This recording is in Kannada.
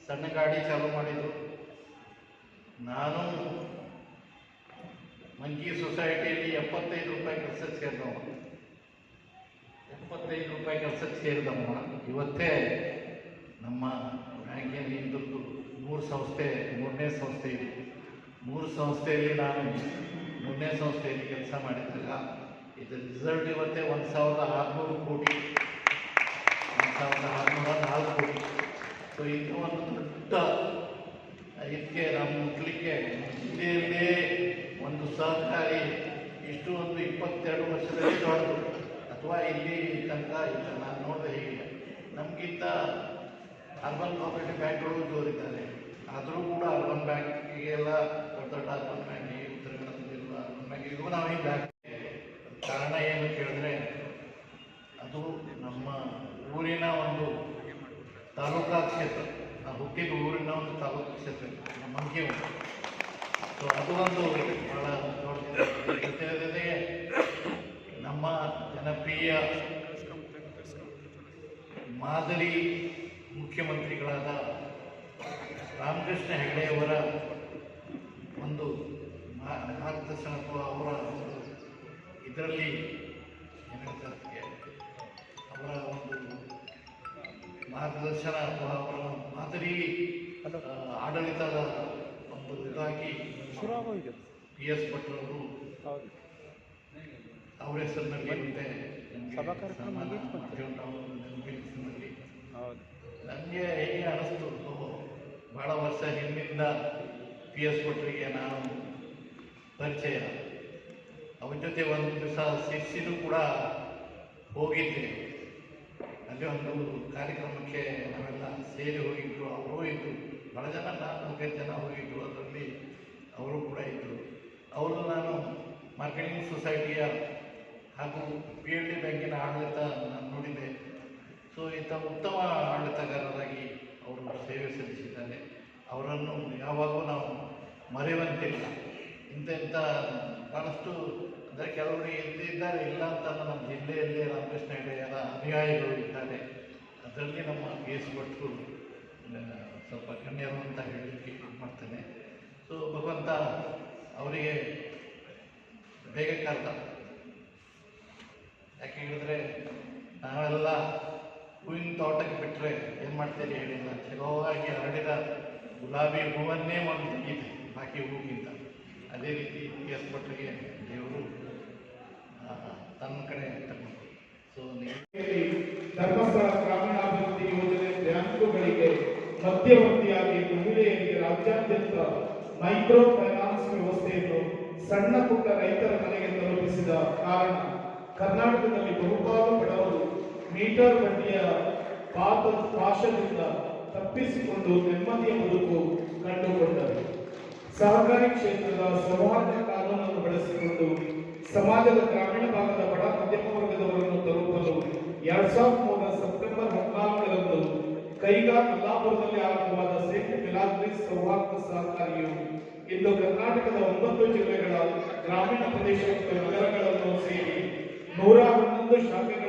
ಸಣ್ಣ ಗಾಡಿ ಚಾಲೂ ಮಾಡಿದರು. ನಾನು ಮಂಕಿ ಸೊಸೈಟಿಯಲ್ಲಿ 75 ರೂಪಾಯಿ ಕೆಲಸಕ್ಕೆ ಸೇರಿದವ, 75 ರೂಪಾಯಿ ಕೆಲಸಕ್ಕೆ ಸೇರಿದವ ಇವತ್ತೇ ನಮ್ಮ ಬ್ಯಾಂಕಿನ ಇದ್ರದ್ದು 3 ಸಂಸ್ಥೆ, 3ನೇ ಸಂಸ್ಥೆ ಇದೆ. 3 ಸಂಸ್ಥೆಯಲ್ಲಿ ನಾನು 3ನೇ ಸಂಸ್ಥೆಯಲ್ಲಿ ಕೆಲಸ ಮಾಡಿದಾಗ ಇದರ ರಿಸಲ್ಟ್ ಇವತ್ತೇ 1600 ಕೋಟಿ, 1604 ಕೋಟಿ. ಸೊ ಇದು ಒಂದು ದೊಡ್ಡ ಇದಕ್ಕೆ ನಾವು ಮುಟ್ಲಿಕ್ಕೆ ಜಿಲ್ಲೆಯಲ್ಲೇ ಒಂದು ಸಹಕಾರಿ ಇಷ್ಟು ಒಂದು 22 ವರ್ಷದಲ್ಲಿ ದೊಡ್ಡದು, ಅಥವಾ ಇಲ್ಲಿ ತನಕ ಇಲ್ಲ. ನಾನು ನೋಡಿದೆ ಹೀಗೆ ನಮಗಿಂತ ಅರ್ಬನ್ ಕೋಆಪರೇಟಿವ್ ಬ್ಯಾಂಕ್ಗಳು ಜೋರಿದ್ದಾರೆ. ಆದರೂ ಕೂಡ ಅರ್ಬನ್ ಬ್ಯಾಂಕಿಗೆಲ್ಲ ದೊಡ್ಡ ದೊಡ್ಡ ಅರ್ಬನ್ ಬ್ಯಾಂಕಿಗೆ, ಉತ್ತರ ಕನ್ನಡದಲ್ಲಿರುವ ಅರ್ಬನ್ ಬ್ಯಾಂಕಿಗೂ ನಾವು ಹಿಂಗೆ ಕಾರಣ ಏನು ಕೇಳಿದ್ರೆ, ಅದು ನಮ್ಮ ಊರಿನ ಒಂದು ತಾಲೂಕಾ ಕ್ಷೇತ್ರ, ನಾವು ಹುಟ್ಟಿದ ಊರಿನ ಒಂದು ತಾಲೂಕು ಕ್ಷೇತ್ರ ನಮ್ಮ ಮಂಕಿ ಉಂಟು. ಸೊ ಅದು ಒಂದು ಭಾಳ ದೊಡ್ಡ ಜೊತೆಗೆ ನಮ್ಮ ಜನಪ್ರಿಯ ಮಾದರಿ ಮುಖ್ಯಮಂತ್ರಿಗಳಾದ ರಾಮಕೃಷ್ಣ ಹೆಗಡೆಯವರ ಒಂದು ಮಾರ್ಗದರ್ಶನ ಅಥವಾ ಅವರ ಒಂದು ಇದರಲ್ಲಿ ಏನಿರ್ತದೆ, ಅವರ ಒಂದು ಮಾರ್ಗದರ್ಶನ ಅಥವಾ ಅವರ ಮಾದರಿ ಆಡಳಿತದ ಒಂದು ಇದಾಗಿ PS ಭಟ್ರವರು ಅವರ ಹೆಸರಿನಲ್ಲಿ ಮತ್ತೆ ನನಗೆ ಹೇಗೆ ಅನಿಸ್ತು, ಭಾಳ ವರ್ಷ ಹಿಂದಿಂದ PS ಭಟ್ರಿಗೆ ನಾನು ಪರಿಚಯ, ಅವ್ರ ಜೊತೆ ಒಂದು ದಿವಸ ಶಿರ್ಸಿನೂ ಕೂಡ ಹೋಗಿದ್ದೆ. ಅಲ್ಲಿ ಒಂದು ಕಾರ್ಯಕ್ರಮಕ್ಕೆ ನಾವೆಲ್ಲ ಸೇರಿ ಹೋಗಿದ್ರು, ಅವರು ಇದ್ದರು, ಭಾಳ ಜನ, 4-5 ಜನ ಹೋಗಿದ್ರು, ಅದರಲ್ಲಿ ಅವರು ಕೂಡ ಇದ್ದರು. ಅವರು ನಾನು ಮಾರ್ಕೆಟಿಂಗ್ ಸೊಸೈಟಿಯ ಹಾಗೂ PLD ಬ್ಯಾಂಕಿನ ಆಡಳಿತ ನಾನು ನೋಡಿದ್ದೆ. ಸೊ ಇಂಥ ಉತ್ತಮ ಆಡಳಿತಗಾರರಾಗಿ ಅವರು ಸೇವೆ ಸಲ್ಲಿಸಿದ್ದಾರೆ. ಅವರನ್ನು ಯಾವಾಗಲೂ ನಾವು ಮರೆಯುವಂತಿಲ್ಲ. ಇಂಥ ಭಾಳಷ್ಟು ಅಂದರೆ ಕೆಲವರು ಇದ್ದಾರೆ, ಇಲ್ಲ ಅಂತ ನಮ್ಮ ಜಿಲ್ಲೆಯಲ್ಲಿ ರಾಮಕೃಷ್ಣ ಹೆಗಡೆಯವರ ಅನುಯಾಯಿಗಳು ಇದ್ದಾರೆ. ಅದರಲ್ಲಿ ನಮ್ಮ PS ಭಟ್ರು ಸ್ವಲ್ಪ ಗಣ್ಯರು ಅಂತ ಹೇಳಲಿಕ್ಕೆ ಮಾಡ್ತೇನೆ. ಸೊ ಭಗವಂತ ಅವರಿಗೆ ಬೇಗ ಕರೆದ. ಯಾಕೆ ಹೇಳಿದ್ರೆ, ನಾವೆಲ್ಲ ಹೂವಿನ ತೋಟಕ್ಕೆ ಬಿಟ್ಟರೆ ಏನು ಮಾಡ್ತೀರಿ ಹೇಳಿಲ್ಲ, ಚಲೋವಾಗಿ ಹರಡಿದ ಗುಲಾಬಿ ಹೂವನ್ನೇ ಒಂದು ತೆಗೀತೆ ಬಾಕಿ ಹೂವಿಗಿಂತ. ಅದೇ ರೀತಿ PS ಭಟ್ರಿಗೆ ದೇವರು ತನ್ನ ಕಡೆ ತಗೊಂಡು. ಸೊ ಧರ್ಮಸ್ಥಳ ಗ್ರಾಮೀಣಾಭಿವೃದ್ಧಿ ಯೋಜನೆ ಬ್ಯಾಂಕುಗಳಿಗೆ ಮಧ್ಯವರ್ತಿಯಾಗಿ ಮಹಿಳೆಯರಿಗೆ ರಾಜ್ಯಾದ್ಯಂತ ಮೈಕ್ರೋ ಫೈನಾನ್ಸ್ ವ್ಯವಸ್ಥೆಯನ್ನು ಸಣ್ಣ ಪುಟ್ಟ ರೈತರ ಮನೆಗೆ ತಲುಪಿಸಿದ ಕಾರಣ ಕರ್ನಾಟಕದಲ್ಲಿ ಬಹುಪಾಲು ಬಡವರು ಮೀಟರ್ ಬಡ್ಡಿಯ ಪಾಶದಿಂದ ತಪ್ಪಿಸಿಕೊಂಡು ನೆಮ್ಮದಿಯ ಬದುಕು ಕಂಡುಕೊಂಡರು. ಸಹಕಾರಿ ಕ್ಷೇತ್ರದ ಸೌಹಾರ್ದ ಕಾನೂನನ್ನು ಬಳಸಿಕೊಂಡು ಸಮಾಜದ ಗ್ರಾಮೀಣ ಭಾಗದ ಬಡ ಮಧ್ಯಮ ವರ್ಗದವರನ್ನು ತಲುಪಲು 2003 ಸೆಪ್ಟೆಂಬರ್ 14ರಂದು ಕೈಗಾ ಮಲ್ಲಾಪುರದಲ್ಲಿ ಆರಂಭವಾದ ಸೇಂಟ್ ಮಿಲಾಗ್ರಿಸ್ ಸೌಹಾರ್ದ ಸಹಕಾರಿಯು ಇಂದು ಕರ್ನಾಟಕದ 9 ಜಿಲ್ಲೆಗಳ ಗ್ರಾಮೀಣ ಪ್ರದೇಶ ಮತ್ತು ನಗರಗಳನ್ನು ಸೇರಿ 111 ಶಾಖೆಗಳ